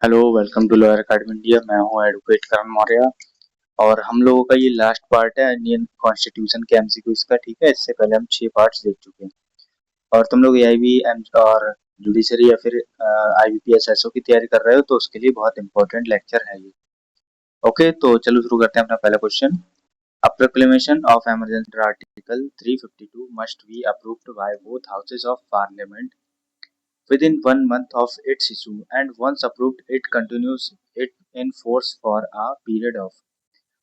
Hello, welcome to lawyer academy India. मैं हूं advocate करण मौर्य और हम लोगों का ये लास्ट पार्ट है इंडियन कॉन्स्टिट्यूशन के एमसीक्यूज का। ठीक है, इससे पहले हम 6 पार्ट्स देख चुके हैं और तुम लोग एआईबी और जुडिशरी या फिर आईबीपीएस एसओ की तैयारी कर रहे हो तो उसके लिए बहुत इंपॉर्टेंट लेक्चर है ये। ओके, तो चलो शुरू करते हैं अपना पहला question. A proclamation of emergency under Article 352 must be approved by both houses of parliament within 1 month of its issue, and once approved, it continues it in force for a period of।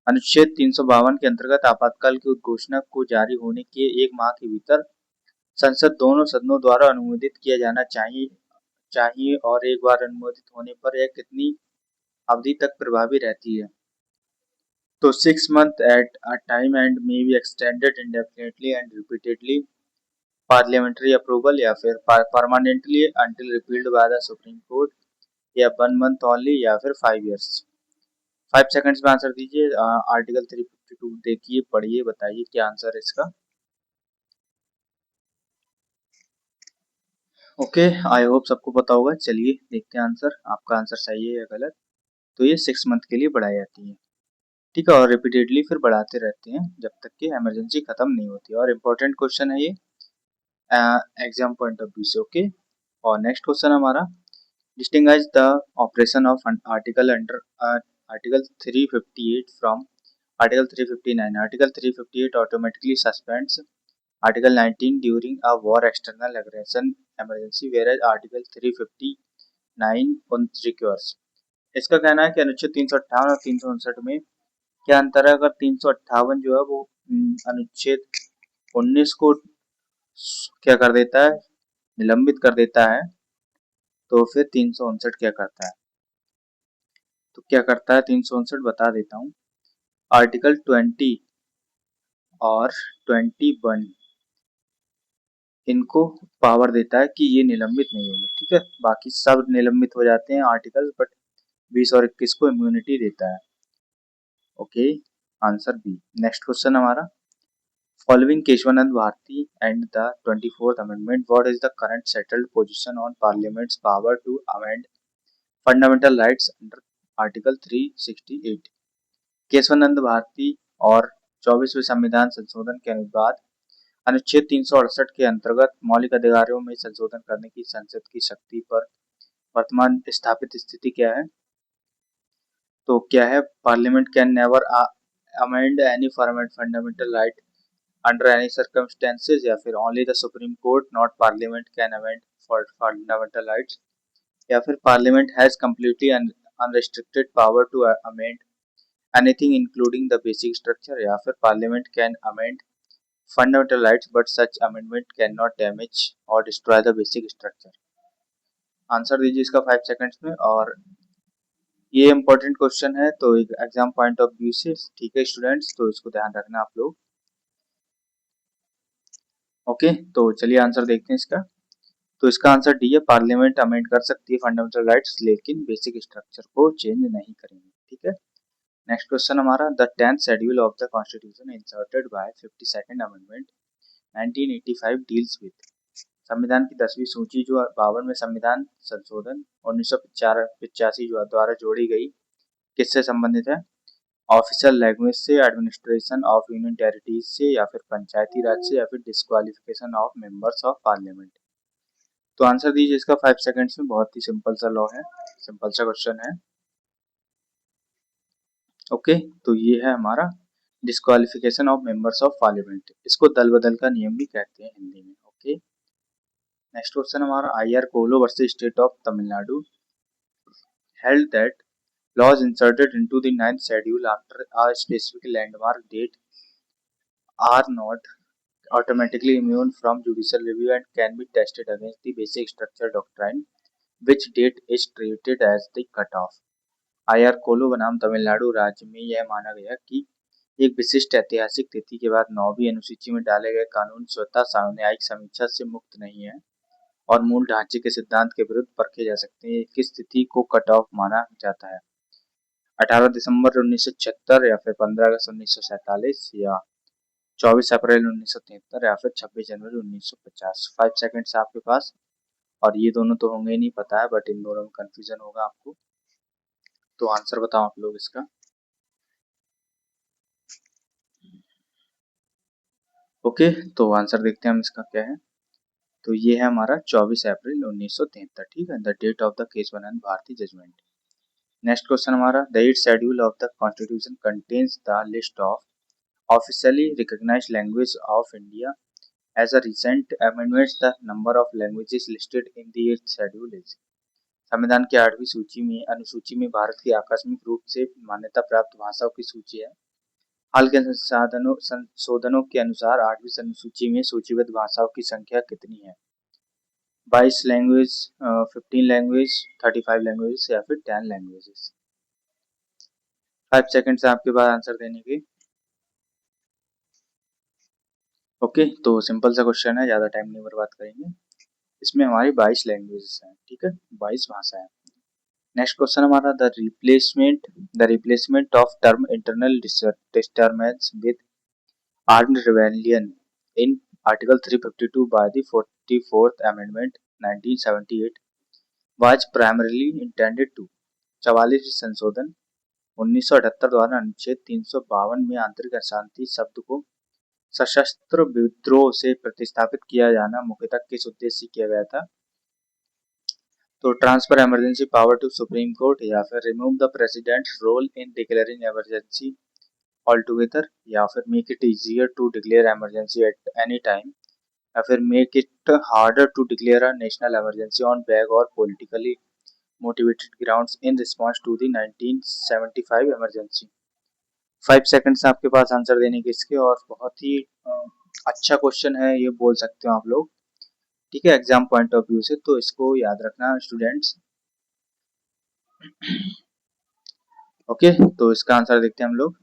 अनुच्छेद 352 के अंतर्गत आपातकाल की उद्घोषणा को जारी होने के 1 माह के भीतर संसद दोनों सदनों द्वारा अनुमोदित किया जाना चाहिए और एक बार अनुमोदित होने पर यह कितनी अवधि तक प्रभावी रहती है। तो 6 months at a time and may be extended indefinitely and repeatedly, parliamentary approval या फिर permanently until repealed by the supreme court, या 1 month ओनली, या फिर 5 years। 5 सेकंड्स में आंसर दीजिए। आर्टिकल 352 देखिए, पढ़िए, बताइए क्या आंसर है इसका। ओके, आई होप सबको पता होगा। चलिए देखते हैं आंसर, आपका आंसर सही है या गलत। तो ये 6 मंथ के लिए बढ़ाई जाती है। ठीक है, और रिपीटेडली फिर बढ़ाते रहते हैं जब तक कि इमरजेंसी खत्म नहीं होती। और इम्पोर्टेंट क्वेश्चन है ये एग्जाम पॉइंट ऑफ व्यू से। ओके, और नेक्स्ट क्वेश्चन हमारा, distinguish the operation of an article under Article 358 from Article 359। Article 358 automatically suspends Article 19 during a war external aggression emergency, whereas Article 359 on recurs। इसका कहना है कि अनुच्छेद 358 और 359 में क्या अंतर है। अगर 358 जो है वो अनुच्छेद 19 को क्या कर देता है, निलंबित कर देता है, तो फिर 359 क्या करता है। तो क्या करता है 359, बता देता हूँ। आर्टिकल 20 और 21 इनको पावर देता है कि ये निलंबित नहीं होंगे। ठीक है, बाकी सब निलंबित हो जाते हैं आर्टिकल, बट 20 और 21 को इम्यूनिटी देता है। Okay, answer B. Next question हमारा, following Kesavananda Bharati and the 24th amendment, what is the current settled position on parliament's power to amend fundamental rights under article 368। Kesavananda Bharati और 24वें संविधान संशोधन के अनुवाद अनुच्छेद 368 के अंतर्गत मौलिक अधिकारों में संशोधन करने की संसद की शक्ति पर वर्तमान स्थापित स्थिति क्या है। तो क्या है, parliament can never amend any fundamental right under any circumstances, या फिर only the supreme court not parliament can amend for fundamental rights, या फिर parliament has completely unrestricted power to amend anything including the basic structure, या फिर parliament can amend fundamental rights but such amendment cannot damage or destroy the basic structure। Answer दीजिए इसका 5 seconds में। और ये important question है तो exam point of view से। ठीक है स्टूडेंट्स, तो इसको ध्यान रखना आप लोग। ओके, तो चलिए आंसर देखते हैं इसका। तो इसका आंसर डी है, पार्लियामेंट अमेंड कर सकती है फंडामेंटल राइट्स लेकिन बेसिक स्ट्रक्चर को चेंज नहीं करेंगे। ठीक है, नेक्स्ट क्वेश्चन हमारा, the 10th schedule of the constitution inserted by 52nd amendment 1985 deals with. संविधान की 10वीं सूची जो 52 में संविधान संशोधन 1985 द्वारा जोड़ी गई, किससे संबंधित है। ऑफिशियल लैंग्वेज से, एडमिनिस्ट्रेशन ऑफ यूनियन टेरिटरीज से, या फिर पंचायती राज से, या फिर disqualification of members of parliament. तो आंसर दीजिए इसका 5 सेकंड्स में। बहुत ही सिंपल सा लॉ है, सिंपल सा क्वेश्चन है। ओके, तो ये है हमारा disqualification of members of parliament. इसको दल बदल का नियम भी कहते हैं हिंदी में। ओके, नेक्स्ट क्वेश्चन हमारा, आईआर कोलो versus state of Tamil Nadu held that laws inserted into the 9th schedule after a specific landmark date are not automatically immune from judicial review and can be tested against the basic structure doctrine, which date is treated as the cutoff। IR कोलो बनाम तमिलनाडु राज्य में यह माना गया कि एक विशिष्ट ऐतिहासिक तिथि के बाद 9वीं अनुसूची में डाले गए कानून स्वतः न्यायिक समीक्षा से मुक्त नहीं है और मूल ढांचे के सिद्धांत के विरुद्ध परखे जा सकते हैं। किस तिथि को कट ऑफ माना जाता है, 18 दिसंबर 1976, या फिर 15 अगस्त 1947, या 24 अप्रैल 1973, या फिर 26 जनवरी 1950। 5 सेकंड्स आपके पास, और ये दोनों तो होंगे ही नहीं पता है, बट इन दोनों में कंफ्यूजन होगा आपको। तो आंसर बताओ आप लोग इसका। ओके, तो आंसर देखते हैं हम इसका क्या है। तो ये है हमारा 24 अप्रैल 1973, ठीक है। The date of the Kesavananda Bharati judgement. Next question हमारा, the eight schedule of the constitution contains the list of officially recognised language of India as a recent amendments. The number of languages listed in the eight schedule is. संविधान की 8वीं सूची में अनुसूची में भारत की आकस्मिक रूप से मान्यता प्राप्त भाषाओं की सूची है। हाल के संशोधनों के अनुसार 8वीं अनुसूची में सूचीबद्ध भाषाओं की संख्या कितनी है? 22 लैंग्वेज, 15 लैंग्वेज, 35 लैंग्वेज या फिर 10 लैंग्वेजेस। 5 सेकंड से आपके पास आंसर देने के। ओके, तो सिंपल सा क्वेश्चन है, ज्यादा टाइम नहीं बर्बाद करेंगे। इसमें हमारी 22 लैंग्वेजेस हैं, ठीक है, 22 भाषाएं। नेक्स्ट क्वेश्चन हमारा, the replacement of term internal disturbance with armed rebellion in article 352 by the 44th amendment 1978 was primarily intended to. 44 संशोधन 1978 द्वारा अनुच्छेद 352 में आंतरिक अशांति शब्द को सशस्त्र विद्रोह से प्रतिस्थापित किया जाना मुख्यतः किस उद्देश्य से किया गया था? तो transfer emergency power to supreme court, या फिर remove the president's role in declaring emergency all together, या फिर make it easier to declare emergency at any time, या फिर make it harder to declare a national emergency on vague और politically motivated grounds in response to the 1975 emergency. 5 seconds आपके पास answer देने के इसके, और बहुत ही अच्छा क्वेश्चन है ये बोल सकते हो आप लोग, ठीक है, एग्जाम पॉइंट ऑफ व्यू से। तो इसको याद रखना स्टूडेंट्स। ओके, तो इसका आंसर देखते हैं हम लोग।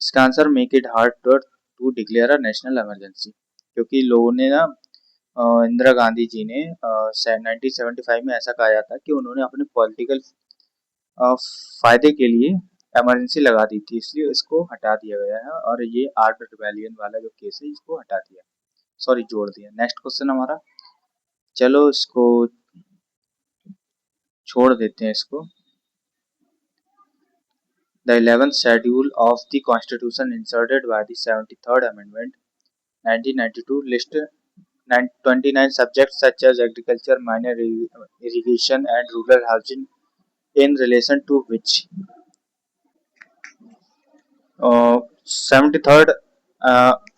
इसका answer make it hard to declare a national emergency, क्योंकि लोगों ने ना इंदिरा गांधी जी ने 1975 में ऐसा कहा जाता कि उन्होंने अपने पॉलिटिकल फायदे के लिए इमरजेंसी लगा दी थी, इसलिए इसको हटा दिया गया है, और ये आर्म्ड रिबेलियन वाला जो केस है इसको हटा दिया, सॉरी जोड़ दिया। नेक्स्ट क्वेश्चन हमारा, चलो इसको छोड़ देते हैं इसको। The 11th schedule of the constitution inserted by the 73rd amendment 1992 list 29 subjects such as agriculture, minor irrigation and rural housing in relation to which 73rd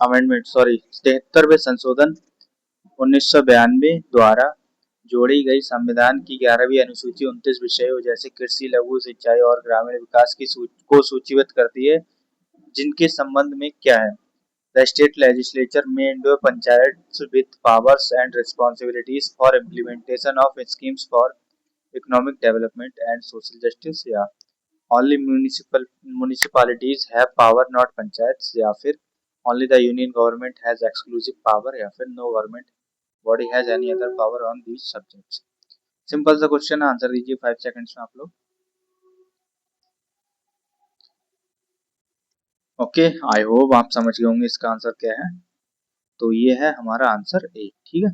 amendment, sorry 73वें संशोधन 1992 द्वारा जोड़ी गई संविधान की 11वीं अनुसूची 29 विषयों जैसे कृषि, लघु सिंचाई और ग्रामीण विकास को सूचीबद्ध करती है, जिनके संबंध में क्या है? The state legislature may endow panchayats with powers and responsibilities for implementation of schemes for economic development and social justice, या only municipalities have power not panchayats, या फिर only the union government has exclusive power, या फिर no government body has any other power on these subjects। Simple सा क्वेश्चन है, answer दीजिए 5 seconds में आप लोग। ओके, आई होप आप समझ गए होंगे इसका आंसर क्या है। तो ये है हमारा आंसर ए, ठीक है।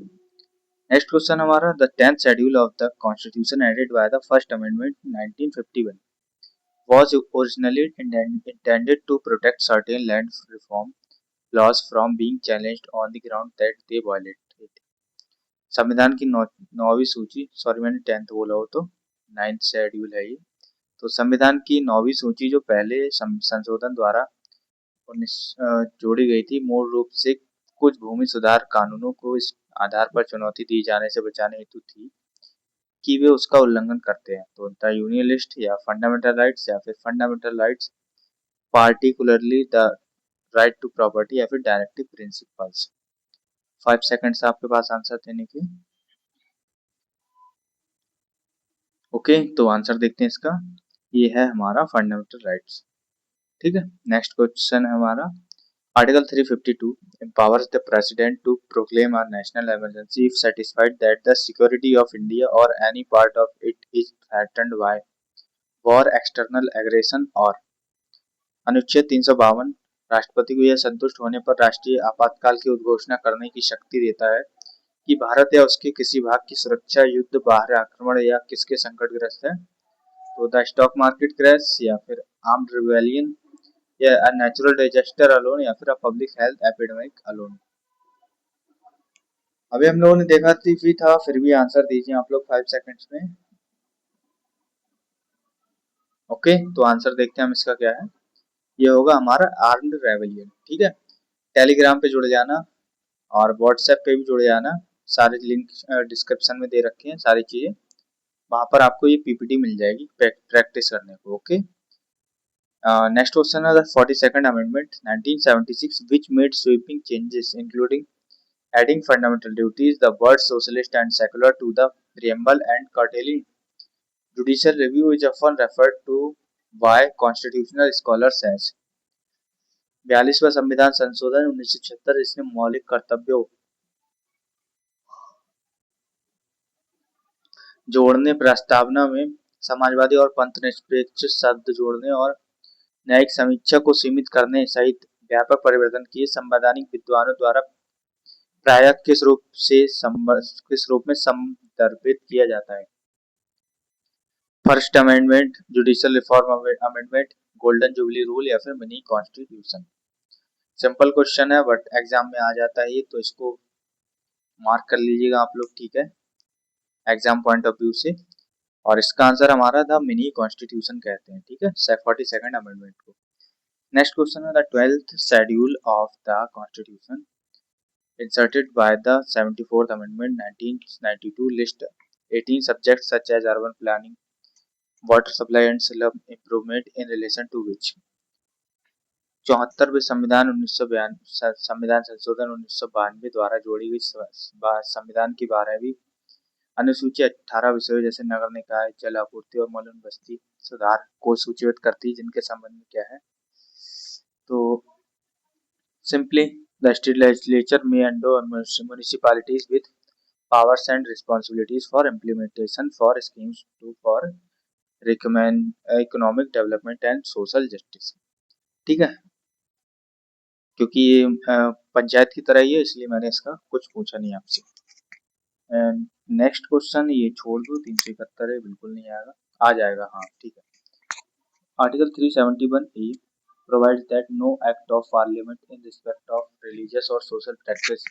नेक्स्ट क्वेश्चन हमारा, the 10th schedule of the constitution added by the first amendment 1951 was originally intended to protect certain land reform laws from being challenged on the ground that they violate it। संविधान की 9वीं सूची, sorry मैंने 10th बोला हो तो 9th schedule है ये। तो संविधान की 9वीं सूची जो पहले संशोधन द्वारा जोड़ी गई थी, मूल रूप से कुछ भूमि सुधार कानूनों को इस आधार पर चुनौती दी जाने से बचाने हेतु थी कि वे उसका उल्लंघन करते हैं। तो द यूनियनिस्ट या फंडामेंटल राइट्स, या फिर fundamental rights particularly the right to property, या फिर डायरेक्टिव प्रिंसिपल्स। 5 सेकंड्स आपके पास आंसर देने के। ओके, तो आंसर देखते हैं इसका। ये है हमारा फंडामेंटल राइट्स, ठीक है। नेक्स्ट क्वेश्चन है हमारा, article 352 empowers the president to proclaim a national emergency if satisfied that the security of India or any part of it is threatened by war, external aggression or। अनुच्छेद 352 राष्ट्रपति को यह संतुष्ट होने पर राष्ट्रीय आपातकाल की उद्घोषणा करने की शक्ति देता है कि भारत या उसके किसी भाग की सुरक्षा, युद्ध, बाहरी आक्रमण या किसके संकटग्रस्त है। तो द स्टॉक मार्केट क्रैश, या फिर आर्म्ड रिबेलियन, या अ नेचुरल डिजास्टर अलोन, या फिर a public health epidemic alone. अभी हम लोगों ने देखा भी था, फिर भी आंसर दीजिए आप लोग 5 सेकंड्स में। ओके, तो आंसर देखते हैं हम इसका क्या है। ये होगा हमारा आर्म्ड रेबेलियन। ठीक है, टेलीग्राम पे जुड़ जाना और व्हाट्सएप पे भी जुड़ जाना, सारे लिंक डिस्क्रिप्शन में दे रखे हैं सारी चीजें, वहां पर आपको ये पीपीटी मिल जाएगी प्रैक्टिस करने को। ओके, नेक्स्ट क्वेश्चन है the 42nd amendment 1976 which made sweeping changes including adding fundamental duties, the words socialist and secular to the preamble, and curtailing judicial review is often referred to by constitutional scholars as। 42वां संविधान संशोधन 1976 इसने मौलिक कर्तव्यों जोड़ने प्रस्तावना में समाजवादी और पंथनिरपेक्ष शब्द जोड़ने और न्यायिक समीक्षा को सीमित करने सहित व्यापक परिवर्तन किए। संवैधानिक विद्वानों द्वारा प्रायः किस रूप में संदर्भित किया जाता है। First amendment, judicial reform amendment, golden jubilee rule, या फिर मिनी कॉन्स्टिट्यूशन। सिंपल क्वेश्चन है बट एग्जाम में आ जाता है ये, तो इसको मार्क कर लीजिएगा आप लोग। ठीक है, एग्जाम पॉइंट ऑफ व्यू से। और इसका आंसर हमारा द मिनी कॉन्स्टिट्यूशन कहते हैं। ठीक है, 42nd अमेंडमेंट को। नेक्स्ट क्वेश्चन है the 12th schedule of the constitution inserted by the 74th Amendment 1992 list 18 subjects such as urban planning, water supply and slum improvement in relation to which। 74वें संविधान 1992 संविधान संशोधन 1992 द्वारा जोड़ी गई संविधान की 12वीं अनुसूची 18 विषयों जैसे नगर निकाय, जल आपूर्ति और मलिन बस्ती सुधार को सूचीबद्ध करती है, जिनके संबंध में क्या है। तो simply the state legislature may endow municipalities with powers and responsibilities for implementation for schemes for economic development and social justice। ठीक है, क्योंकि ये पंचायत की तरह ही है, इसलिए मैंने इसका कुछ पूछा नहीं आपसे। एंड नेक्स्ट क्वेश्चन ये छोड़ दो, 371 है, बिल्कुल नहीं आएगा, आ जाएगा हाँ ठीक है। Article 371A provides that no act of parliament in respect of religious or social practice,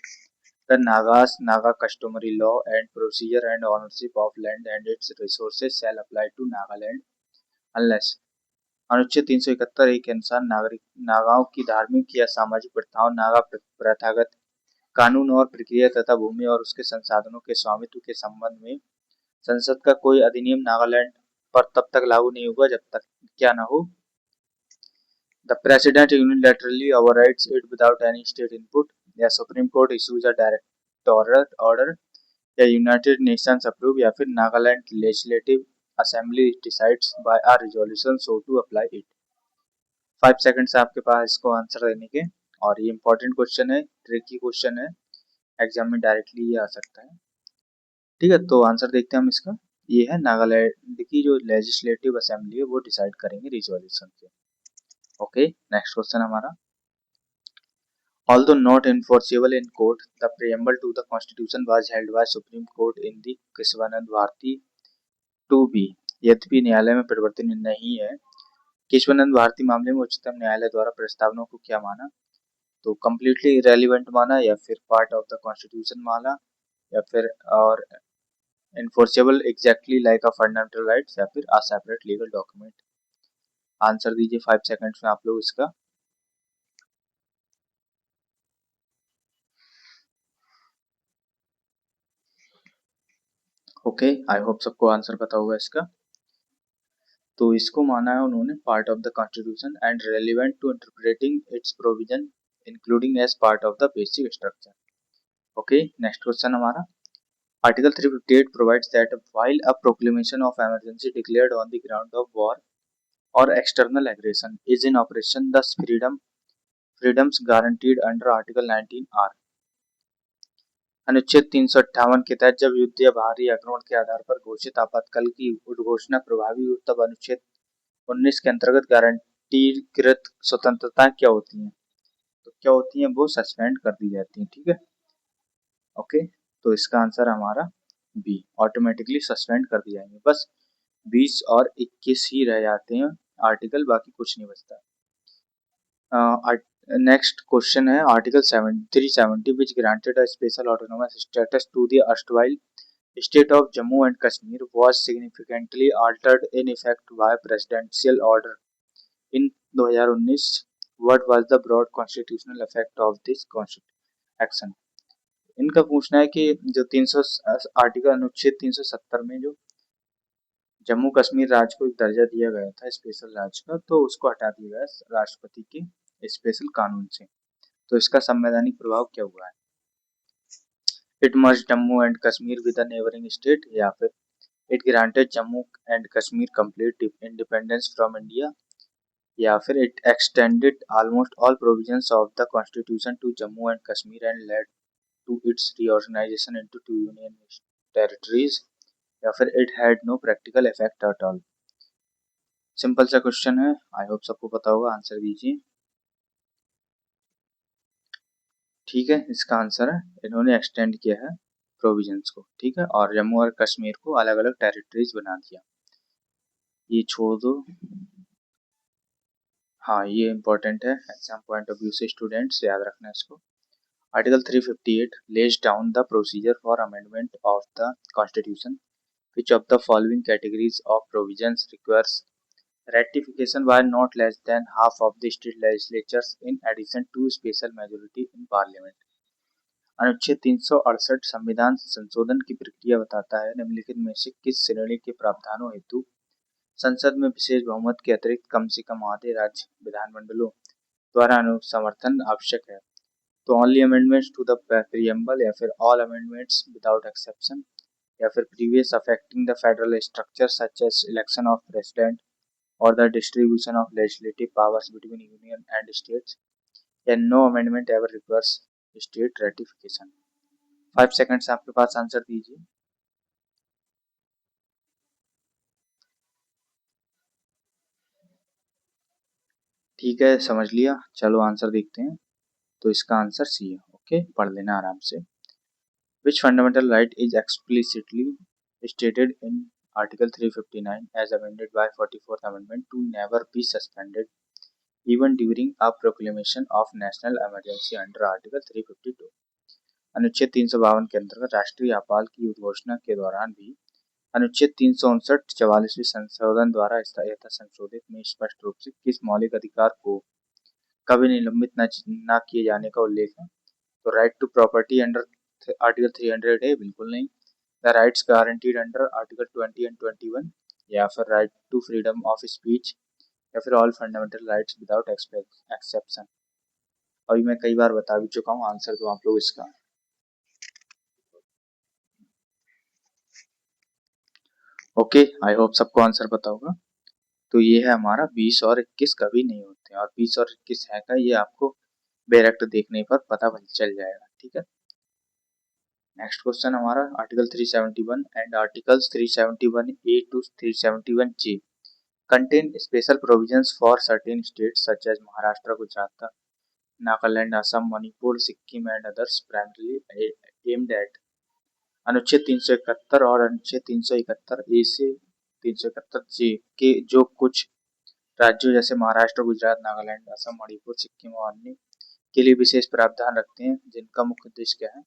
the Nagas, Naga customary law and procedure and ownership of land and its resources shall apply to Nagaland unless। अनुच्छेद 371 के अनुसार नागाओं की धार्मिक या सामाजिक प्रथाओं, नागा प्रथागत कानून और प्रक्रिया तथा भूमि और उसके संसाधनों के स्वामित्व के संबंध में संसद का कोई अधिनियम नागालैंड पर तब तक लागू नहीं होगा जब तक क्या न हो। The president unilaterally overrides it without any state input, या supreme court issues a direct order, या यूनाइटेड नेशंस अप्रूव, या फिर Nagaland legislative assembly decides by a resolution so to apply it. 5 seconds आपके पास इसको आंसर देने के, और ये इंपॉर्टेंट क्वेश्चन है, ट्रिकी क्वेश्चन है, एग्जाम में डायरेक्टली ये आ सकता है। ठीक है, तो आंसर देखते हैं हम इसका। ये है नागालैंड की जो लेजिस्लेटिव असेंबली है वो डिसाइड करेंगे रिजोल्यूशन से। ओके, नेक्स्ट क्वेश्चन हमारा, although not enforceable in court, the preamble to the constitution was held by Supreme Court in the Kesavananda Bharati to be. यद्यपि न्यायालय में परिवर्तन नहीं है, केशवानंद भारती मामले में उच्चतम न्यायालय द्वारा प्रस्तावना को क्या माना, तो कम्प्लीटली इरेलीवेंट माना, या फिर पार्ट ऑफ द कॉन्स्टिट्यूशन माना, या फिर और enforceable exactly like a fundamental rights, या फिर a separate legal document। Answer दीजिए 5 सेकंड्स में आप लोग इसका। ओके, आई होप सबको आंसर पता होगा इसका। तो इसको माना है उन्होंने part of the constitution and relevant to interpreting its provision including as part of the basic structure. Okay, next question हमारा, article 358 provides that while a proclamation of emergency declared on the ground of war or external aggression is in operation, the freedoms guaranteed under Article 19 are। अनुच्छेद 358 के तहत जब युद्ध या बाहरी आक्रमण के आधार पर घोषित आपातकाल की उद्घोषणा प्रभावी हो, तब अनुच्छेद 19 के अंतर्गत गारंटीकृत स्वतंत्रता क्या होती है, तो क्या होती है, वो सस्पेंड कर दी जाती है। ठीक है, ओके, तो इसका आंसर हमारा बी, ऑटोमेटिकली सस्पेंड कर दिया जाएंगे। बस 20 और 21 ही रह जाते हैं आर्टिकल, बाकी कुछ नहीं बचता। नेक्स्ट क्वेश्चन है article 370 which granted a special autonomous status to the erstwhile state of Jammu and Kashmir was significantly altered in effect by presidential order in 2019. What was the broad constitutional effect of this action? इनका पूछना है कि जो 300 article अनुच्छेद 370 में जो जम्मू कश्मीर राज्य को एक दर्जा दिया गया था स्पेशल राज्य का, तो उसको हटा दिया गया राष्ट्रपति के स्पेशल कानून से। तो इसका संवैधानिक प्रभाव क्या हुआ है? It merge Jammu and Kashmir with a neighbouring state, या फिर it granted Jammu and Kashmir complete independence from India, या फिर it extended almost all provisions of the constitution to Jammu and Kashmir and led to its reorganisation into 2 union territories, या फिर it had no practical effect at all. Simple सा क्वेश्चन है, I hope सबको पता होगा, आंसर दीजिए। ठीक है, इसका आंसर है इन्होंने एक्सटेंड किया है प्रोविजंस को, ठीक है, और जम्मू और कश्मीर को अलग अलग टेरिटरीज बना दिया। ये छोड़ दो, हाँ ये इंपॉर्टेंट है एग्जाम पॉइंट ऑफ व्यू से, स्टूडेंट्स याद रखना इसको। Article 358 lays down the procedure for amendment of the constitution. Which of the following categories of provisions requires ratification by not less than half of the state legislatures in addition to special majority in parliament? अनुच्छेद 368 संविधान संशोधन की प्रक्रिया बताता है निम्नलिखित में से किस श्रेणी के प्रावधानों हेतु संसद में विशेष बहुमत के अतिरिक्त कम से कम आधे राज्य विधानमंडलों द्वारा समर्थन आवश्यक है? तो only amendments to the preamble, या फिर ऑल अमेंडमेंट्स विदाउट एक्सेप्शन, या फिर previous affecting the federal structure such as election of president और the distribution of legislative powers between union and states, या no amendment ever requires state ratification. 5 seconds आपके पास, answer दीजिए। ठीक है, समझ लिया, चलो आंसर देखते हैं। तो इसका आंसर सी है, ओके, पढ़ लेना आराम से। Which fundamental right is explicitly stated in Article 359 as amended by 44th Amendment to never be suspended even during a proclamation of national emergency under Article 352? अनुच्छेद 352 के अंतर्गत राष्ट्रीय आपात की उद्घोषणा के दौरान भी अनुच्छेद 359 44वीं संशोधन द्वारा यथा संशोधित में स्पष्ट रूप से किस मौलिक अधिकार को कभी निलंबित न किए जाने का उल्लेख है? तो right to property under article 300 है, बिल्कुल नहीं। The rights guaranteed under article 20 and 21, या फिर right to freedom of speech, या फिर all fundamental rights without exception. अभी मैं कई बार बता भी चुका हूँ, आंसर तो आप लोग इसका। ओके, आई होप सबको आंसर पता होगा। तो ये है हमारा 20 और 21 कभी नहीं होते, और 20 और 21 है का ये आपको डायरेक्ट देखने पर पता चल जाएगा, ठीक है। नेक्स्ट क्वेश्चन हमारा article 371 and articles 371A to 371J contain special provisions for certain states such as Maharashtra, Gujarat, Nagaland, Assam, Manipur, Sikkim and others, primarily aimed at। अनुच्छेद 371 और अनुच्छेद 371A से 371J के जो कुछ राज्यों जैसे महाराष्ट्र, गुजरात, नागालैंड, असम, मणिपुर, सिक्किम और अन्य के लिए विशेष प्रावधान रखते हैं, जिनका मुख्य उद्देश्य क्या है?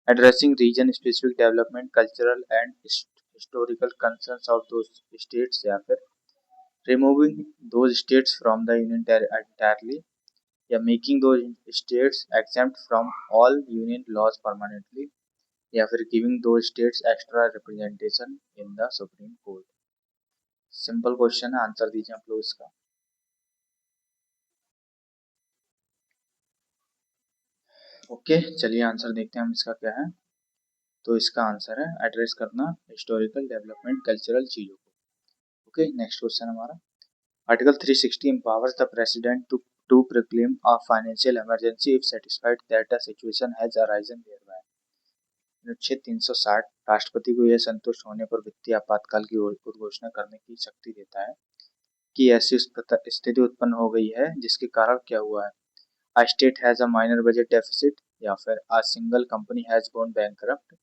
Addressing region-specific development, cultural and historical concerns of those states, या फिर removing those states from the union entirely, या making those states exempt from all union laws permanently, या फिर giving those states extra representation in the Supreme Court। Simple question है, answer दीजिए आप लोग इसका। ओके, चलिए आंसर देखते हैं हम इसका क्या है। तो इसका आंसर है एड्रेस करना हिस्टोरिकल डेवलपमेंट कल्चरल चीजों को। ओके, नेक्स्ट क्वेश्चन हमारा article 360 empowers the president to proclaim a financial emergency if satisfied that a situation has arisen thereby। अनुच्छेद 360 राष्ट्रपति को यह संतुष्ट होने पर वित्तीय आपातकाल की घोषणा करने की शक्ति देता है कि ऐसी स्थिति उत्पन्न हो गई है जिसके कारण क्या हुआ है? A state has a minor budget deficit, या फिर a single company has gone bankrupt,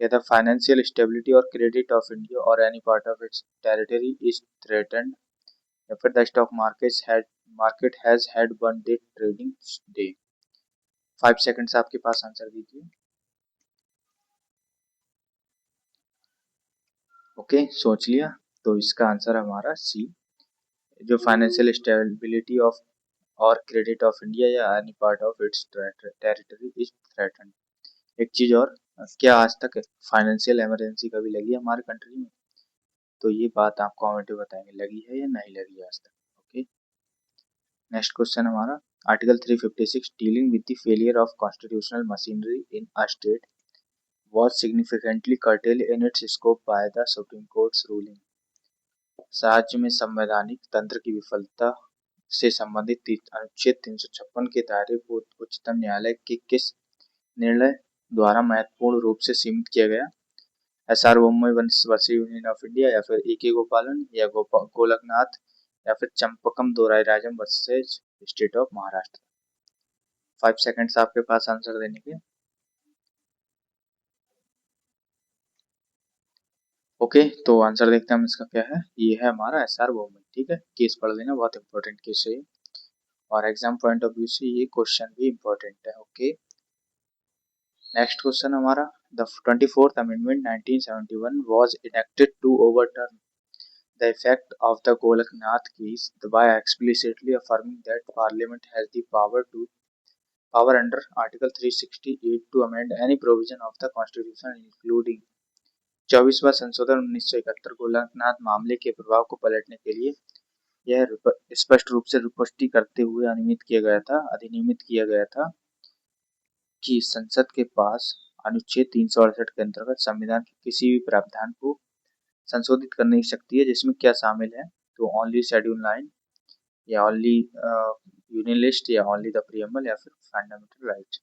या द फाइनेंशियल स्टेबिलिटी और क्रेडिट ऑफ इंडिया और any part of its territory is threatened, या फिर the stock market has had one day trading day. 5 seconds आपके पास, answer दीजिए। ओके, सोच लिया? तो इसका आंसर हमारा सी, जो फाइनेंशियल स्टेबिलिटी ऑफ और क्रेडिट ऑफ इंडिया या any part of its territory is threatened. एक चीज और, क्या आज तक फाइनेंशियल इमरजेंसी कभी लगी है हमारे कंट्री में? तो ये बात आप कमेंट में बताएंगे, लगी है या नहीं लगी आज तक। ओके, नेक्स्ट क्वेश्चन हमारा, article 356 dealing with the failure of constitutional machinery in a state was significantly curtailed in its scope by the Supreme Court's ruling। राज्य में संवैधानिक तंत्र की विफलता से संबंधित अनुच्छेद 356 के दायरे को उच्चतम न्यायालय के किस निर्णय द्वारा महत्वपूर्ण रूप से सीमित किया गया? S R Bommai versus union of India, या फिर ए.के. गोपालन, या गोलकनाथ, या फिर Champakam Dorairajan versus state of Maharashtra. 5 seconds आपके पास आंसर देने के। ओके, तो आंसर देखते हैं हम इसका क्या है। ये है हमारा एसआर बोम्मई। ठीक है, केस पढ़ लेना, बहुत इंपॉर्टेंट केस है और एग्जाम पॉइंट ऑफ व्यू से ये क्वेश्चन भी इंपॉर्टेंट है। ओके, नेक्स्ट क्वेश्चन हमारा, the 24th amendment 1971 was enacted to overturn the effect of the Golaknath case by explicitly affirming that Parliament has the power under Article 368 to amend any provision of the Constitution including 24वां संशोधन 1971 गोलकनाथ मामले के प्रभाव को पलटने के लिए यह स्पष्ट रूप से पुष्टि करते हुए अधिनियमित किया गया था कि संसद के पास अनुच्छेद 368 के अंतर्गत संविधान के किसी भी प्रावधान को संशोधित करने की शक्ति है, जिसमें क्या शामिल है? तो ओनली शेड्यूल 9, या ओनली यूनियन लिस्ट, या ओनली द प्रीएम्बल, या फिर फंडामेंटल राइट।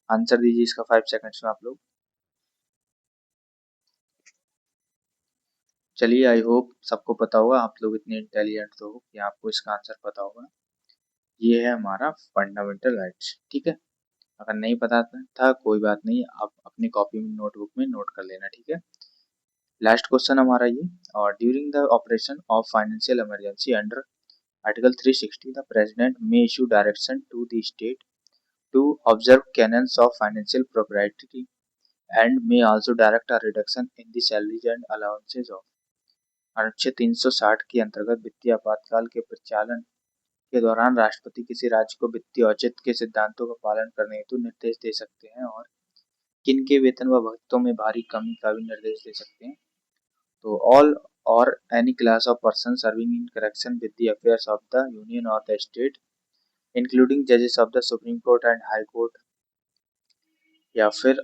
आंसर दीजिए इसका 5 सेकंड्स में आप लोग। चलिए, आई होप सबको पता होगा, आप लोग इतने इंटेलिजेंट तो हो कि आपको इसका आंसर पता होगा। ये है हमारा फंडामेंटल राइट्स। ठीक है, अगर नहीं पता था कोई बात नहीं, आप अपनी कॉपी में नोटबुक में नोट कर लेना। ठीक है, लास्ट क्वेश्चन हमारा ये, और during the operation of financial emergency under article 360 the president may issue direction to the state to observe canons of financial propriety and may also direct a reduction in the salaries and allowances of। अनुच्छेद 360 के अंतर्गत वित्तीय आपातकाल के प्रचालन के दौरान राष्ट्रपति किसी राज्य को वित्तीय औचित्य के सिद्धांतों का पालन करने हेतु निर्देश दे सकते हैं, और किन के वेतन व भत्तों में भारी कमी का भी निर्देश दे सकते हैं। तो ऑल और any class of person serving in connection with the affairs of the union और द स्टेट इंक्लूडिंग जजेस of the supreme court and high court, या फिर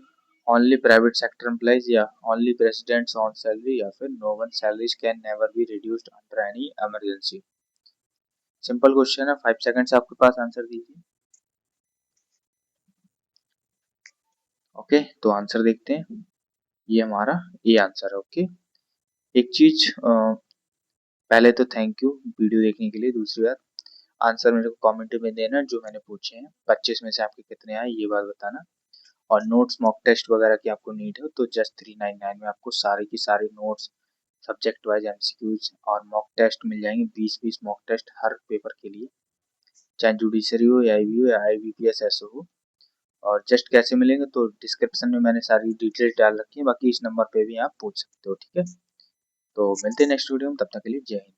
ओनली प्राइवेट सेक्टर एम्प्लॉइज, या ओनली प्रेसिडेंट्स ऑन सैलरी, या फिर no one salaries can never be reduced under any emergency. Simple question है, 5 seconds आपके पास, answer दीजिए। ओके, तो आंसर देखते हैं, ये हमारा ये आंसर है। ओके, एक चीज पहले तो थैंक यू वीडियो देखने के लिए। दूसरी बात, आंसर मेरे को कमेंट में देना जो मैंने पूछे हैं, 25 में से आपके कितने आए ये बात बताना। और नोट्स मॉक टेस्ट वगैरह की आपको नीड है तो जस्ट 399 में आपको सारे की सारी नोट्स, सब्जेक्ट वाइज एमसीक्यूज और मॉक टेस्ट मिल जाएंगे। 20-20 मॉक टेस्ट हर पेपर के लिए, चाहे जुडिशरी हो, या आईबी हो, या आईबीपीएस एसओ हो। और जस्ट कैसे मिलेंगे, तो डिस्क्रिप्शन में मैंने सारी डिटेल्स डाल रखी है, बाकी इस नंबर पे भी आप पूछ सकते हो। ठीक है, तो मिलते हैं नेक्स्ट वीडियो में, तब तक के लिए जय हिंद।